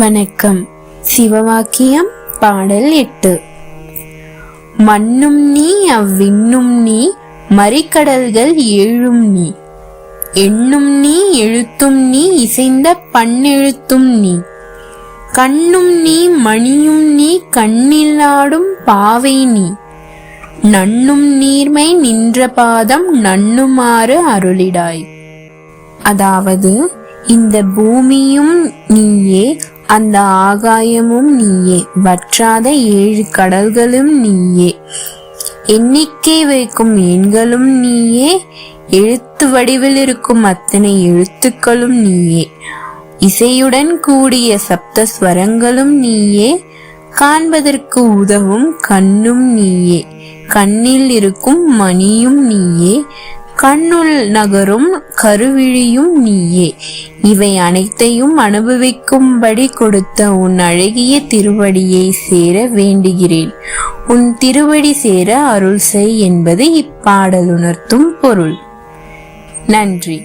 வணக்கம். சிவவாக்கியம் பாடல் 8. மண்ணும் நீ அவ்விண்ணும் நீ மறிக்கடல்கள் ஏழும் நீ எண்ணும் நீ எழுத்தும் நீ இசைந்த பண்ணெழுத்தும் நீ கண்ணும் நீ மணியும் நீ கண்ணிலாடும் பாவை நீ நண்ணும் நீர்மை நின்ற பாதம் நண்ணுமாறு அருளிடாய். அதாவது இந்த பூமியும் நீயே, அந்த ஆகாயமும் நீயே, வற்றாத 7 கடல்களும் நீயே, எண்ணிக்கை வைக்கும் எண்களும் நீயே, எழுத்து வடிவில் இருக்கும் அத்தனை எழுத்துக்களும் நீயே, இசையுடன் கூடிய சப்த ஸ்வரங்களும் நீயே, காண்பதற்கு உதவும் கண்ணும் நீயே, கண்ணில் இருக்கும் மணியும் நீயே, கண்ணுள் நகரும் கருவிழியும் நீயே. இவை அனைத்தையும் அனுபவிக்கும்படி கொடுத்த உன் அழகிய திருவடியை சேர வேண்டுகிறேன். உன் திருவடி சேர அருள் செய் என்பது இப்பாடல் உணர்த்தும் பொருள். நன்றி.